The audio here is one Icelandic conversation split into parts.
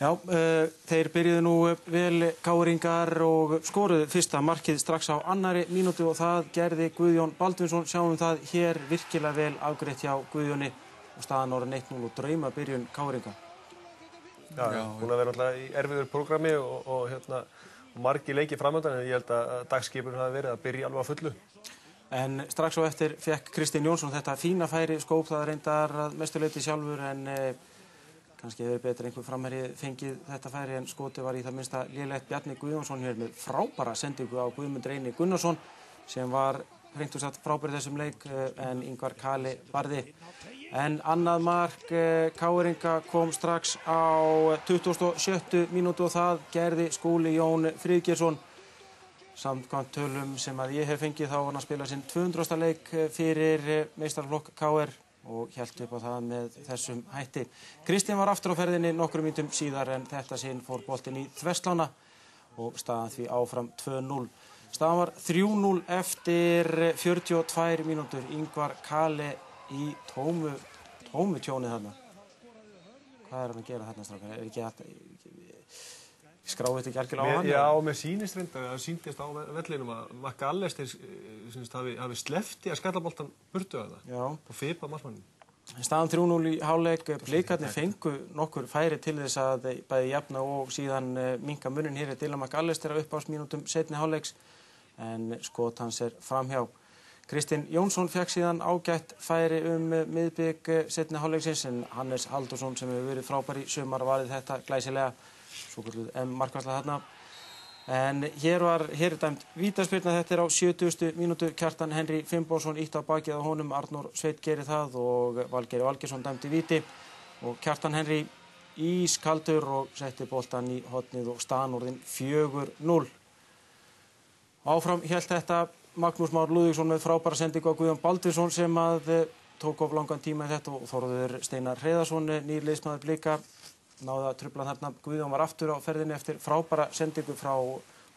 Já, þeir byrjuðu nú vel KR-ingar og skoruðu fyrsta markið strax á annarri mínútu og það gerði Guðjón Baldvinsson. Sjáum það hér virkilega vel afgreitt hjá Guðjóni og staðan orðin 1-0 og drauma byrjun KR-inga. Já, búin að vera alltaf í erfiður prógrami og margir leikir framöndan en ég held að dagskipurinn hafi verið að byrja alveg á fullu. En strax á eftir fékk Kristinn Jónsson þetta fína færi, skóp það reyndar að mestu leyti sjálfur en kannski hefur betur einhver framherji fengið þetta færi en skotið var í það minnsta lélegt. Bjarni Guðjónsson hér með frábæra sendingu á Guðmund Reyni Gunnarsson sem var hreint og satt frábær í þessum leik en Ingvar Kali varði. En annað mark KR-inga kom strax á 27. mínútu og það gerði Skúli Jón Friðgeirsson. Samkvæmt tölum sem að ég hef fengið þá var hann að spila sinn 200. leik fyrir meistaraflokk KR og hélt upp á það með þessum hætti. Kristinn var aftur á ferðinni nokkrum mínútum síðar en þetta sinn fór boltinn í þverslána og staðan því áfram 2-0. Staðan var 3-0 eftir 42 mínútur. Ingvar Kali í tómu tjónið þarna. Hvað er hann að gera þarna, strákar? Er ekki að skráið þetta ekki algjörlega á hann? Já, mér sýnist reyndar, það sýndist á vellinum að McAllister hafi sleppt í að skalla boltan burtu að það. Já. Og fipa markmanninn. Staðan 3-0 í hálfleik. Blikarnir fengu nokkur færi til þess að bæði jafna og síðan minnka munin. Hér Dylan McAllister á uppáhaldsmínútum seinni hálfleiks en skot hans framhjá. Kristinn Jónsson fékk síðan ágætt færi miðbik seinni hálfleiksins en Hannes Halldórsson sem hefur verið frábær í sumar varði þetta glæsilega. Svokölluð markvarsla þarna. En hér er dæmt vítaspyrna, þetta á 70. mínútu. Kjartan Henry Finnbogason ítti á bakið á honum, Arnór Sveinn gerir það og Valgeir Valgeirsson dæmdi víti og Kjartan Henry ískaldur og setti boltann í hornið og staðan orðin 4-0. Áfram hélt þetta Magnús Már Lúðvíksson með frábæra sendingu á Guðjón Baldvinsson sem að tók of langan tíma í þetta og Þórður Steinar Hreiðarsson, nýr liðsmaður Blika, náði að trufla þarna. Guðjón var aftur á ferðinni eftir frábæra sendingu frá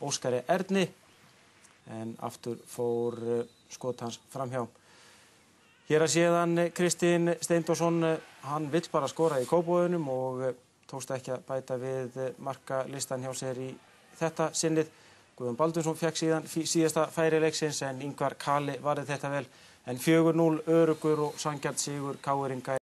Óskari Erni en aftur fór skot hans framhjá. Hér að séðan Kristinn Steindórsson, hann vill bara skora í Kópavoginum og tókst ekki að bæta við markalistan hjá sér í þetta sinnið. Guðjón Baldvinsson fékk síðan síðasta færi leiksins en Ingvar Kali varði þetta vel en 4-0 öruggur og sanngjarn sigur KR-inga.